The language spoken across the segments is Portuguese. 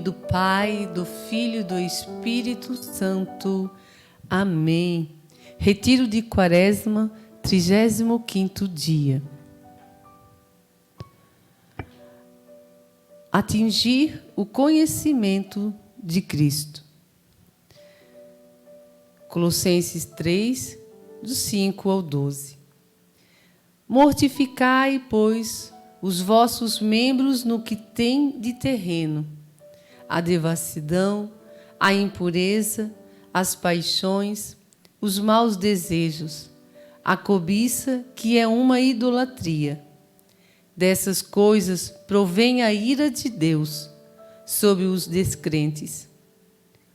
do Pai, do Filho e do Espírito Santo. Amém. Retiro de Quaresma, 35º dia. Atingir o conhecimento de Cristo. Colossenses 3, do 5 ao 12. Mortificai, pois, os vossos membros no que tem de terreno, a devassidão, a impureza, as paixões, os maus desejos, a cobiça, que é uma idolatria. Dessas coisas provém a ira de Deus sobre os descrentes.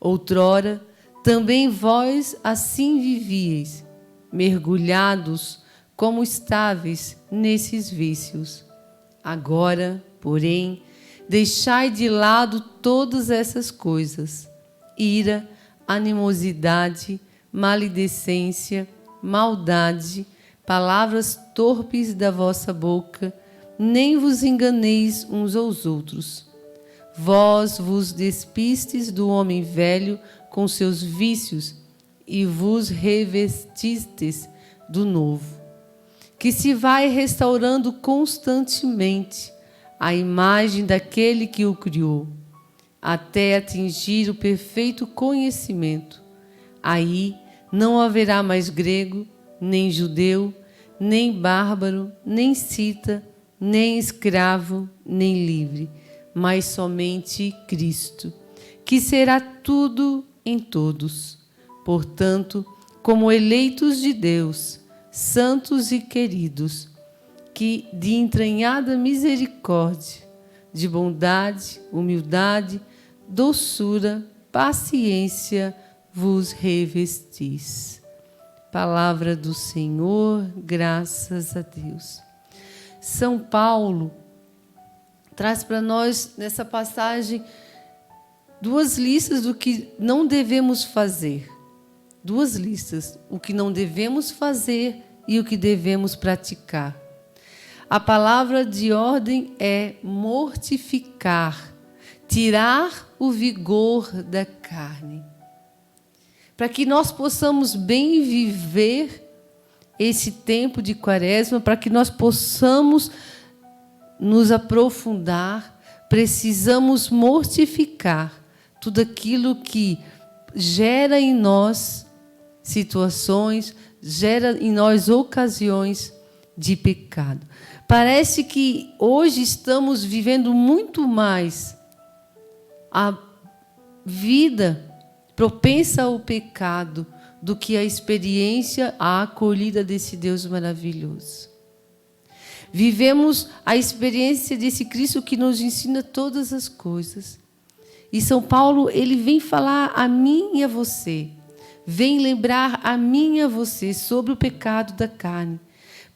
Outrora, também vós assim vivíeis, mergulhados como estáveis nesses vícios. Agora, porém, deixai de lado todas essas coisas: ira, animosidade, maledicência, maldade, palavras torpes da vossa boca, nem vos enganeis uns aos outros. Vós vos despistes do homem velho com seus vícios e vos revestistes do novo, que se vai restaurando constantemente a imagem daquele que o criou, até atingir o perfeito conhecimento. Aí não haverá mais grego, nem judeu, nem bárbaro, nem cita, nem escravo, nem livre, mas somente Cristo, que será tudo em todos. Portanto, como eleitos de Deus, santos e queridos, que de entranhada misericórdia, de bondade, humildade, doçura, paciência, vos revestis. Palavra do Senhor, graças a Deus. São Paulo traz para nós, nessa passagem, duas listas do que não devemos fazer. Duas listas, o que não devemos fazer e o que devemos praticar. A palavra de ordem é mortificar, tirar o vigor da carne. Para que nós possamos bem viver esse tempo de Quaresma, para que nós possamos nos aprofundar, precisamos mortificar tudo aquilo que gera em nós situações, gera em nós ocasiões de pecado. Parece que hoje estamos vivendo muito mais a vida propensa ao pecado do que a experiência, a acolhida desse Deus maravilhoso. Vivemos a experiência desse Cristo que nos ensina todas as coisas. E São Paulo, ele vem falar a mim e a você, vem lembrar a mim e a você sobre o pecado da carne,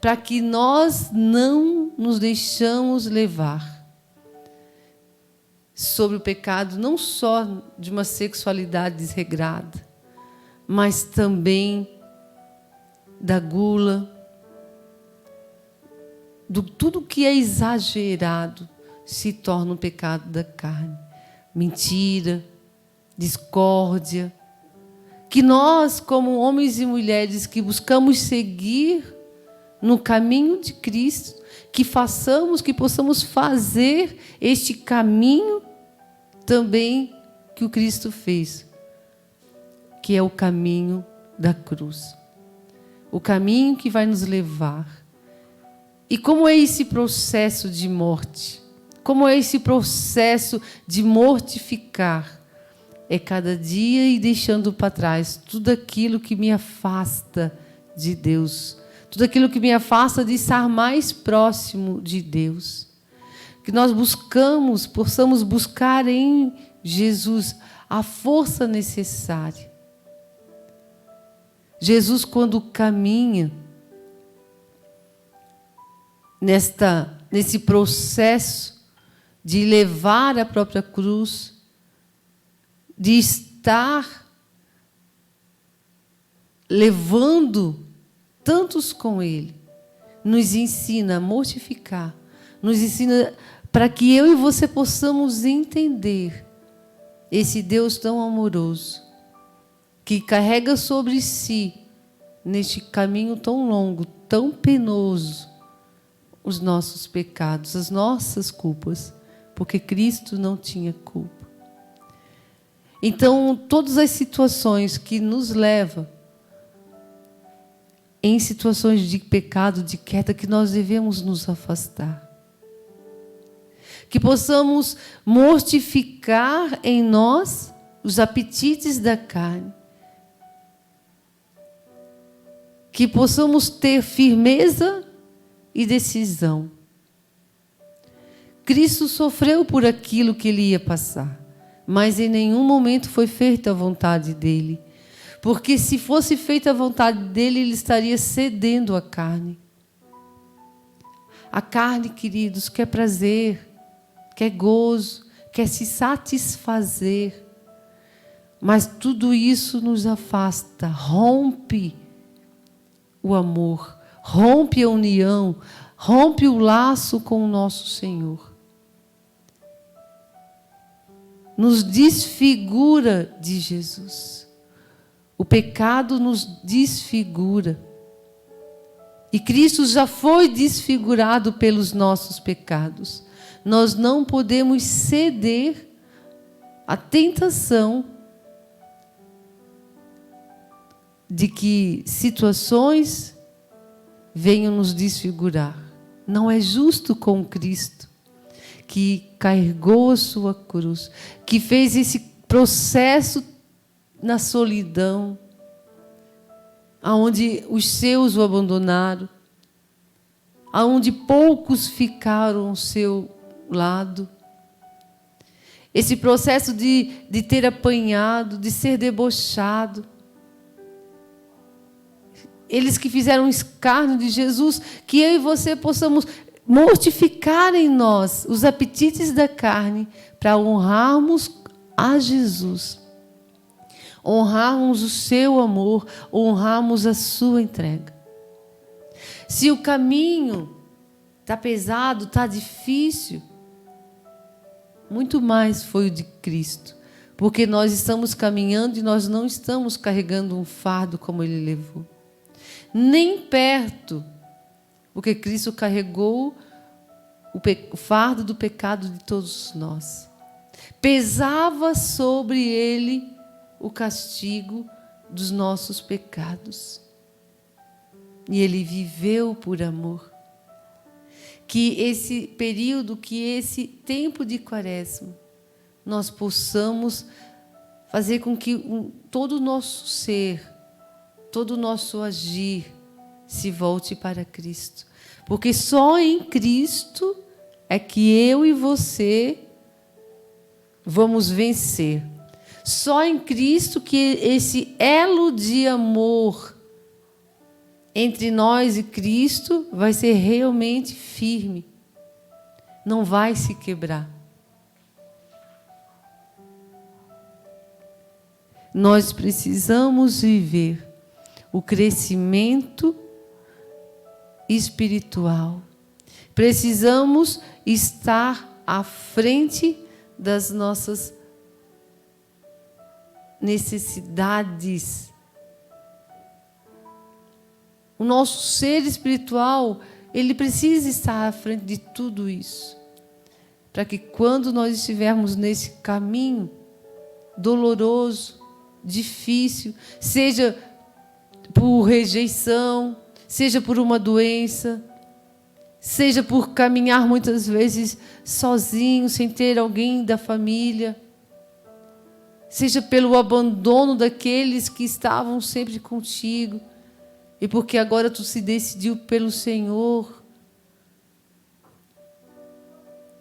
para que nós não nos deixamos levar sobre o pecado não só de uma sexualidade desregrada, mas também da gula, do tudo que é exagerado se torna um pecado da carne. Mentira, discórdia, que nós, como homens e mulheres que buscamos seguir no caminho de Cristo, que possamos fazer este caminho também que o Cristo fez, que é o caminho da cruz, o caminho que vai nos levar. E como é esse processo de morte? Como é esse processo de mortificar? É cada dia ir deixando para trás tudo aquilo que me afasta de Deus, tudo aquilo que me afasta de estar mais próximo de Deus. Que nós possamos buscar em Jesus a força necessária. Jesus, quando caminha nesse processo de levar a própria cruz, de estar levando tantos com Ele, nos ensina a mortificar, nos ensina para que eu e você possamos entender esse Deus tão amoroso, que carrega sobre si, neste caminho tão longo, tão penoso, os nossos pecados, as nossas culpas, porque Cristo não tinha culpa. Então, todas as situações que nos levam em situações de pecado, de queda, que nós devemos nos afastar. Que possamos mortificar em nós os apetites da carne. Que possamos ter firmeza e decisão. Cristo sofreu por aquilo que ele ia passar, mas em nenhum momento foi feita a vontade dele. Porque se fosse feita a vontade dele, ele estaria cedendo à carne. A carne, queridos, quer prazer, quer gozo, quer se satisfazer. Mas tudo isso nos afasta, rompe o amor, rompe a união, rompe o laço com o nosso Senhor. Nos desfigura de Jesus. O pecado nos desfigura. E Cristo já foi desfigurado pelos nossos pecados. Nós não podemos ceder à tentação de que situações venham nos desfigurar. Não é justo com Cristo, que carregou a sua cruz, que fez esse processo na solidão, aonde os seus o abandonaram, aonde poucos ficaram ao seu lado. Esse processo de ter apanhado, de ser debochado. Eles que fizeram escárnio de Jesus, que eu e você possamos mortificar em nós os apetites da carne para honrarmos a Jesus. Honrarmos o seu amor, honrarmos a sua entrega. Se o caminho está pesado, está difícil, muito mais foi o de Cristo. Porque nós estamos caminhando e nós não estamos carregando um fardo como ele levou. Nem perto, porque Cristo carregou o fardo do pecado de todos nós. Pesava sobre ele o castigo dos nossos pecados. E ele viveu por amor. Que esse período, que esse tempo de Quaresma, nós possamos fazer com que todo o nosso ser, todo o nosso agir se volte para Cristo. Porque só em Cristo é que eu e você vamos vencer. Só em Cristo que esse elo de amor entre nós e Cristo vai ser realmente firme. Não vai se quebrar. Nós precisamos viver o crescimento espiritual. Precisamos estar à frente das nossas necessidades. O nosso ser espiritual, ele precisa estar à frente de tudo isso, para que quando nós estivermos nesse caminho doloroso, difícil, seja por rejeição, seja por uma doença, seja por caminhar muitas vezes sozinho, sem ter alguém da família, seja pelo abandono daqueles que estavam sempre contigo, e porque agora tu se decidiu pelo Senhor.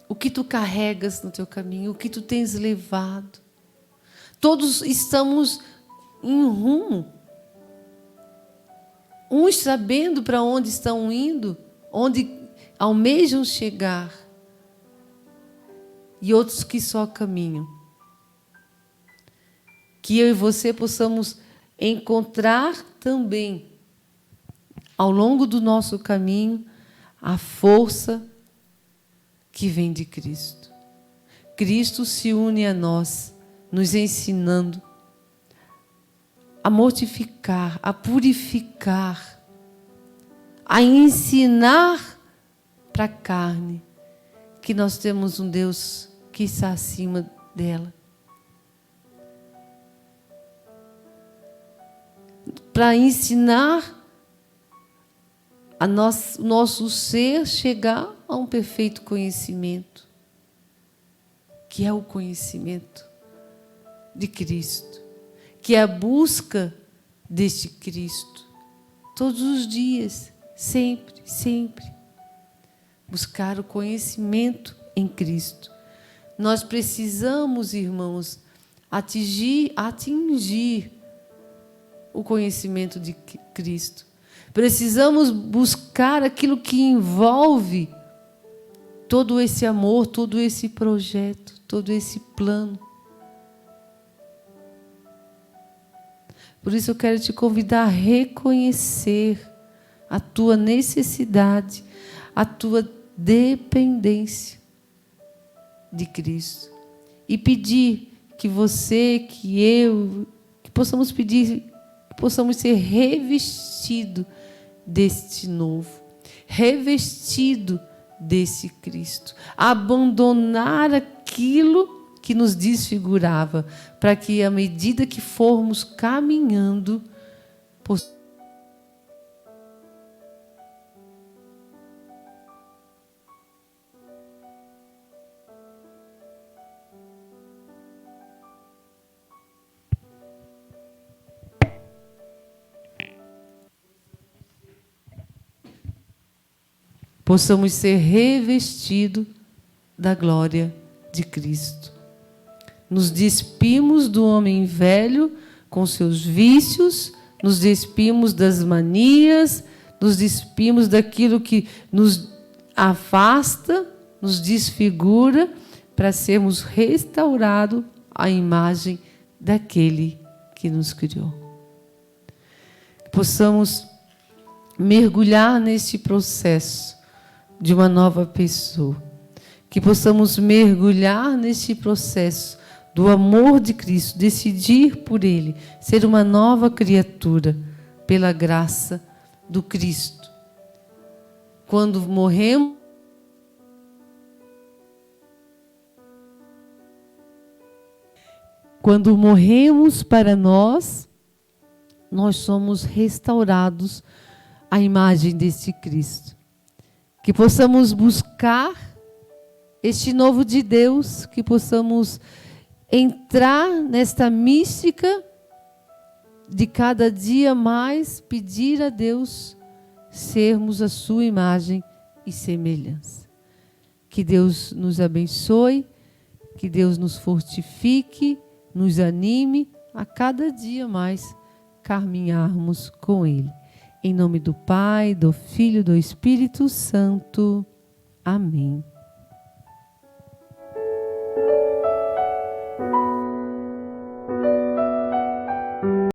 O que tu carregas no teu caminho, o que tu tens levado. Todos estamos em rumo. Uns sabendo para onde estão indo, onde almejam chegar. E outros que só caminham. Que eu e você possamos encontrar também, ao longo do nosso caminho, a força que vem de Cristo. Cristo se une a nós nos ensinando a mortificar, a purificar, a ensinar para a carne que nós temos um Deus que está acima dela. Para ensinar o nosso ser chegar a um perfeito conhecimento, que é o conhecimento de Cristo, que é a busca deste Cristo, todos os dias, sempre, sempre. Buscar o conhecimento em Cristo. Nós precisamos, irmãos, atingir o conhecimento de Cristo. Precisamos buscar aquilo que envolve todo esse amor, todo esse projeto, todo esse plano. Por isso eu quero te convidar a reconhecer a tua necessidade, a tua dependência de Cristo. E pedir que você, que eu, que possamos pedir, que possamos ser revestidos deste novo, revestido desse Cristo. Abandonar aquilo que nos desfigurava, para que, à medida que formos caminhando, possamos ser revestidos da glória de Cristo. Nos despimos do homem velho com seus vícios, nos despimos das manias, nos despimos daquilo que nos afasta, nos desfigura, para sermos restaurados à imagem daquele que nos criou. Possamos mergulhar neste processo de uma nova pessoa. Que possamos mergulhar neste processo do amor de Cristo, decidir por Ele, ser uma nova criatura, pela graça do Cristo. Quando morremos, para nós, nós somos restaurados à imagem deste Cristo. Que possamos buscar este novo de Deus, que possamos entrar nesta mística de cada dia mais pedir a Deus sermos a sua imagem e semelhança. Que Deus nos abençoe, que Deus nos fortifique, nos anime a cada dia mais caminharmos com Ele. Em nome do Pai, do Filho e do Espírito Santo. Amém.